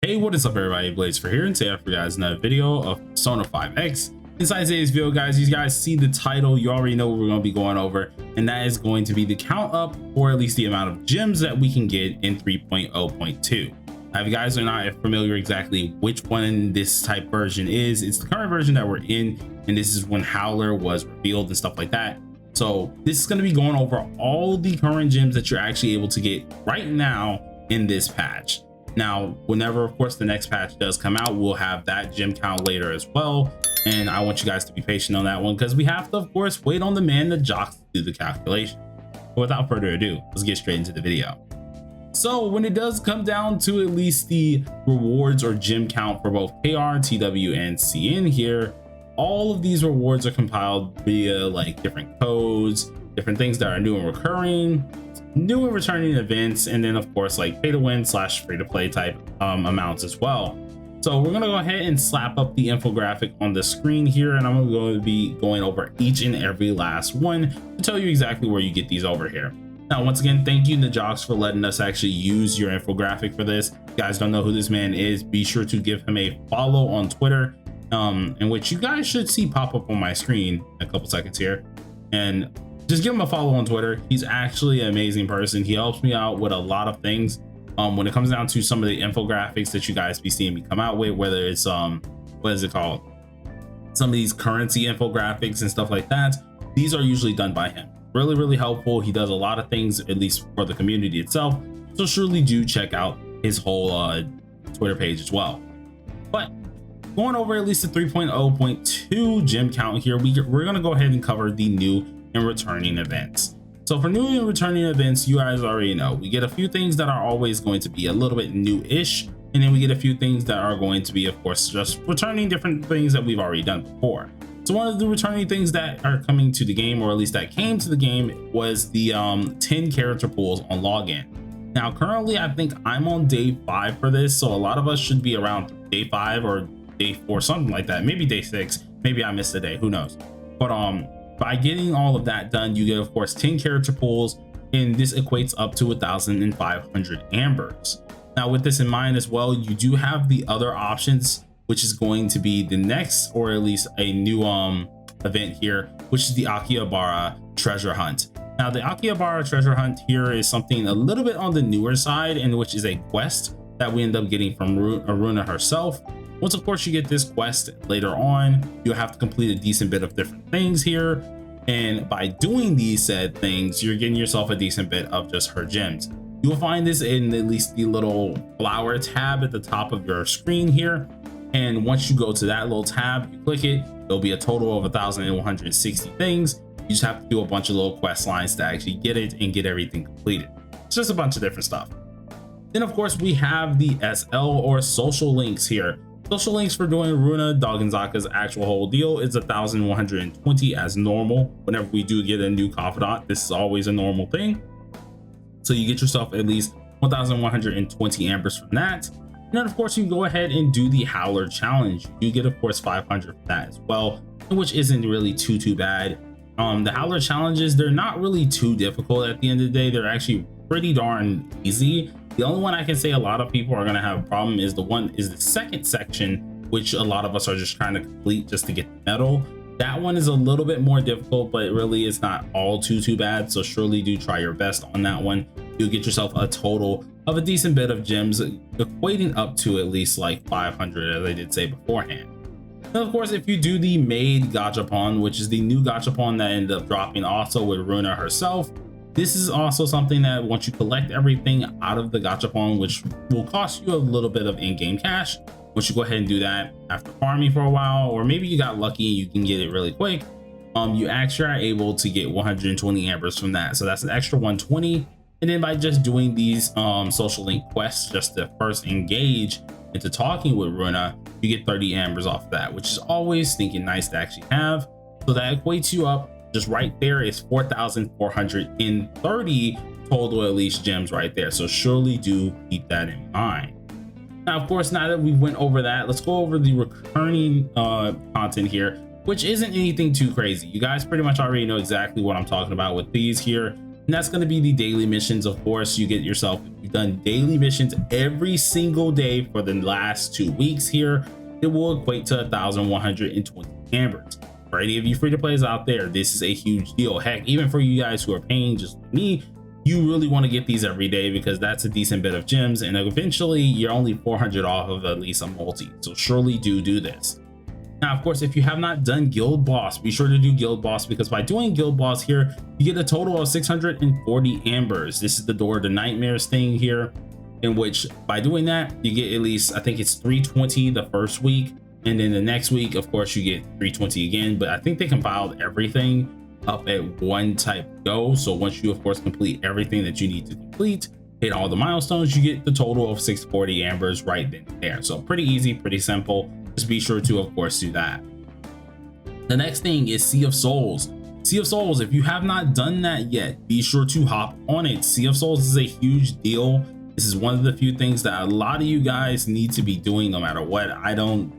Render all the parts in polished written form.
Hey, what is up everybody, Blaze for here, and today I have for you guys another video of Persona 5X. Inside today's video, guys, you guys see the title, you already know what we're going to be going over, and that is going to be the count up, or at least the amount of gems that we can get in 3.0.2. Now, if you guys are not familiar exactly which one this type version is, it's the current version that we're in, and this is when Howler was revealed and stuff like that. So this is going to be going over all the current gems that you're actually able to get right now in this patch. Now, whenever, of course, the next patch does come out, we'll have that gem count later as well. And I want you guys to be patient on that one because we have to, of course, wait on the man, the jocks, to do the calculation. But without further ado, let's get straight into the video. So when it does come down to at least the rewards or gem count for both KR, TW, and CN here, all of these rewards are compiled via like different codes, different things that are new and recurring, new and returning events, and then of course like pay to win / free to play type amounts as well. So we're gonna go ahead and slap up the infographic on the screen here, and I'm going to be going over each and every last one to tell you exactly where you get these over here. Now, once again, thank you to Jocks for letting us actually use your infographic for this. If you guys don't know who this man is, be sure to give him a follow on Twitter, in which you guys should see pop up on my screen in a couple seconds here, and just give him a follow on Twitter. He's actually an amazing person. He helps me out with a lot of things when it comes down to some of the infographics that you guys be seeing me come out with, whether it's what is it called, some of these currency infographics and stuff like that. These are usually done by him. Really helpful. He does a lot of things, at least for the community itself, so surely do check out his whole Twitter page as well. But going over at least the 3.0.2 gem count here, we're going to go ahead and cover the new and returning events. So for new and returning events, you guys already know we get a few things that are always going to be a little bit new-ish, and then we get a few things that are going to be, of course, just returning different things that we've already done before. So one of the returning things that are coming to the game, or at least that came to the game, was the 10 character pools on login. Now currently I think I'm on day 5 for this, so a lot of us should be around day 5 or day 4, something like that, maybe day 6, maybe I missed a day, who knows. But by getting all of that done, you get, of course, 10 character pools, and this equates up to 1,500 ambers. Now, with this in mind as well, you do have the other options, which is going to be the next, or at least a new event here, which is the Akihabara treasure hunt. Now, the Akihabara treasure hunt here is something a little bit on the newer side, and which is a quest that we end up getting from Aruna herself. Once, of course, you get this quest later on, you'll have to complete a decent bit of different things here. And by doing these said things, you're getting yourself a decent bit of just her gems. You will find this in at least the little flower tab at the top of your screen here. And once you go to that little tab, you click it, there'll be a total of 1,160 things. You just have to do a bunch of little quest lines to actually get it and get everything completed. It's just a bunch of different stuff. Then, of course, we have the SL or social links here. Social links for doing Runa Dogenzaka's actual whole deal is 1,120 as normal. Whenever we do get a new confidant, this is always a normal thing. So you get yourself at least 1,120 ambers from that. And then, of course, you can go ahead and do the Howler challenge. You get, of course, 500 for that as well, which isn't really too bad. The Howler challenges, they're not really too difficult at the end of the day. They're actually pretty darn easy. The only one I can say a lot of people are going to have a problem is the second section, which a lot of us are just trying to complete just to get the medal. That one is a little bit more difficult, but really it's not all too bad. So surely do try your best on that one. You'll get yourself a total of a decent bit of gems, equating up to at least like 500, as I did say beforehand. And of course, if you do the maid gachapon, which is the new gachapon that ended up dropping also with Runa herself, this is also something that once you collect everything out of the gachapon, which will cost you a little bit of in-game cash, once you go ahead and do that after farming for a while, or maybe you got lucky and you can get it really quick, you actually are able to get 120 ambers from that. So that's an extra 120. And then by just doing these social link quests, just to first engage into talking with Runa, you get 30 ambers off of that, which is always thinking nice to actually have. So that equates you up just right there is 4,430 total at least gems right there. So surely do keep that in mind. Now, of course, now that we went over that, let's go over the recurring content here, which isn't anything too crazy. You guys pretty much already know exactly what I'm talking about with these here. And that's going to be the daily missions. Of course, you get yourself, if you've done daily missions every single day for the last 2 weeks here, it will equate to 1,120 ambers. For any of you free to players out there, this is a huge deal. Heck, even for you guys who are paying just like me, you really want to get these every day, because that's a decent bit of gems, and eventually you're only 400 off of at least a multi. So surely do this. Now, of course, if you have not done Guild Boss, be sure to do Guild Boss, because by doing Guild Boss here, you get a total of 640 ambers. This is the Door to Nightmares thing here, in which by doing that, you get at least, I think it's 320 the first week. And then the next week, of course, you get 320 again. But I think they compiled everything up at one type go. So once you, of course, complete everything that you need to complete, hit all the milestones, you get the total of 640 ambers right then and there. So pretty easy, pretty simple. Just be sure to, of course, do that. The next thing is Sea of Souls. Sea of Souls, if you have not done that yet, be sure to hop on it. Sea of Souls is a huge deal. This is one of the few things that a lot of you guys need to be doing no matter what. I don't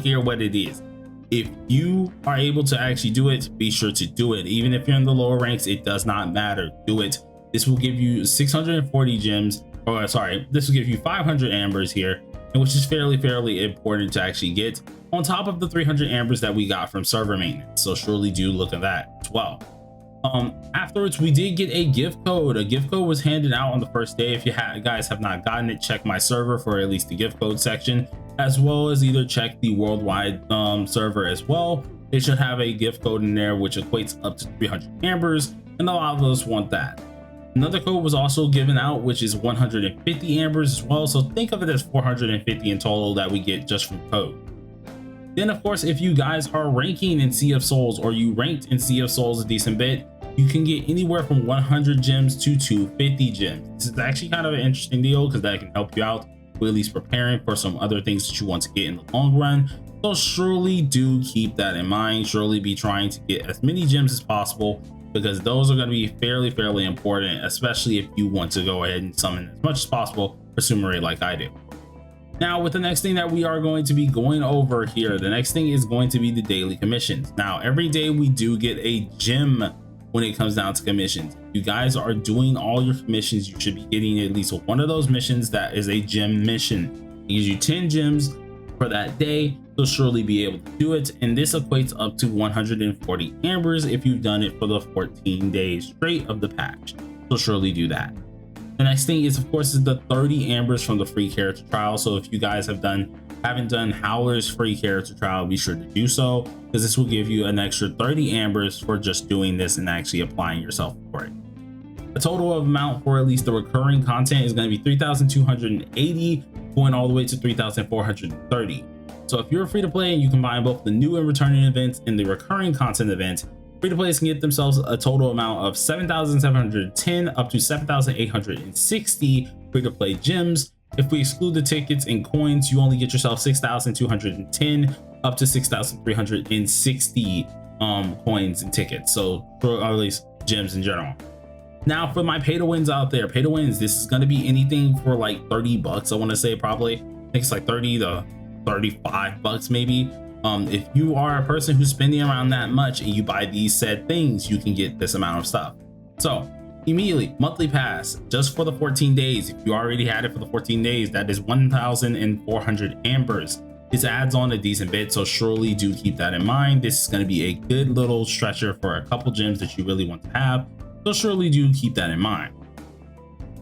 care what it is. If you are able to actually do it, be sure to do it. Even if you're in the lower ranks, it does not matter. Do it. This will give you 640 gems, or sorry, this will give you 500 ambers here, and which is fairly important to actually get on top of the 300 ambers that we got from server maintenance. So surely do look at that as well. Afterwards, we did get a gift code. A gift code was handed out on the first day. If you guys have not gotten it, check my server for at least the gift code section, as well as either check the worldwide server as well. They should have a gift code in there which equates up to 300 ambers, and a lot of us want that. Another code was also given out, which is 150 ambers as well. So think of it as 450 in total that we get just from code. Then, of course, if you guys are ranking in Sea of Souls, or you ranked in Sea of Souls a decent bit, you can get anywhere from 100 gems to 250 gems. This is actually kind of an interesting deal, because that can help you out with at least preparing for some other things that you want to get in the long run. So surely do keep that in mind. Surely be trying to get as many gems as possible, because those are going to be fairly important, especially if you want to go ahead and summon as much as possible for Summary like I do. Now, with the next thing that we are going to be going over here, the next thing is going to be the daily commissions. Now, every day we do get a gem when it comes down to commissions. If you guys are doing all your commissions, you should be getting at least one of those missions that is a gem mission. It gives you 10 gems for that day, so surely be able to do it. And this equates up to 140 ambers if you've done it for the 14 days straight of the patch. So surely do that. The next thing is, of course, is the 30 ambers from the free character trial. So if you guys haven't done Howler's free character trial, be sure to do so, because this will give you an extra 30 ambers for just doing this and actually applying yourself for it. The total amount for at least the recurring content is going to be 3,280, going all the way to 3,430. So if you're free to play and you combine both the new and returning events and the recurring content event, free to players can get themselves a total amount of 7,710 up to 7,860 free to play gems. If we exclude the tickets and coins, you only get yourself 6,210 up to 6,360 coins and tickets. So, or at least gems in general. Now, for my pay to wins out there, pay to wins, this is going to be anything for like 30 bucks. I want to say probably, I think it's like 30 to 35 bucks maybe. If you are a person who's spending around that much and you buy these said things, you can get this amount of stuff. So immediately, monthly pass just for the 14 days. If you already had it for the 14 days, that is 1,400 ambers. This adds on a decent bit, so surely do keep that in mind. This is going to be a good little stretcher for a couple gems that you really want to have, so surely do keep that in mind.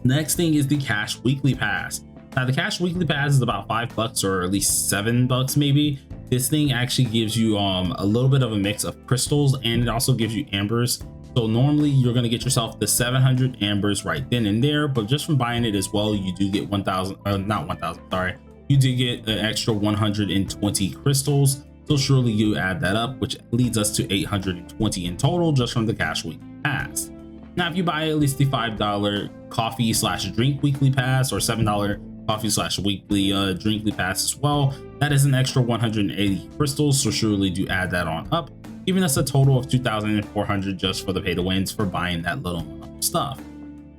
Next thing is the cash weekly pass. Now, the cash weekly pass is about $5 or at least $7 maybe. This thing actually gives you a little bit of a mix of crystals, and it also gives you ambers. So normally you're going to get yourself the 700 ambers right then and there, but just from buying it as well, you do get 1,000, not 1,000, sorry. You do get an extra 120 crystals. So surely you add that up, which leads us to 820 in total just from the cash weekly pass. Now, if you buy at least the $5 coffee / drink weekly pass, or $7 coffee / weekly drinkly pass as well, that is an extra 180 crystals. So surely do add that on up, giving us a total of 2,400 just for the pay to wins for buying that little stuff.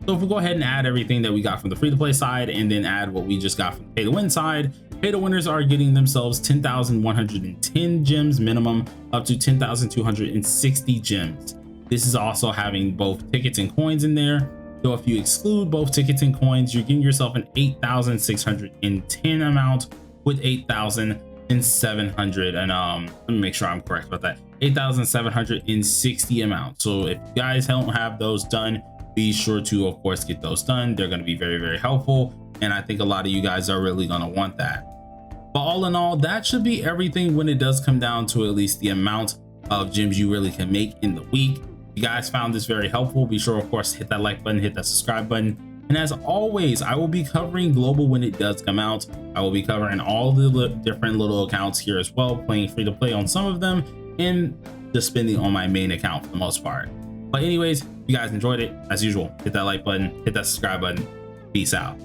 So if we go ahead and add everything that we got from the free to play side and then add what we just got from the pay to win side, pay to winners are getting themselves 10,110 gems minimum up to 10,260 gems. This is also having both tickets and coins in there. So if you exclude both tickets and coins, you're getting yourself an 8,610 amount with 8,700 and let me make sure I'm correct about that, 8,760 amount. So if you guys don't have those done, be sure to of course get those done. They're going to be very, very helpful, and I think a lot of you guys are really going to want that. But all in all, that should be everything when it does come down to at least the amount of gems you really can make in the week. If you guys found this very helpful, be sure of course hit that like button, hit that subscribe button, and as always, I will be covering global when it does come out. I will be covering all the different little accounts here as well, playing free to play on some of them and just spending on my main account for the most part. But anyways, if you guys enjoyed it, as usual, hit that like button, hit that subscribe button. Peace out.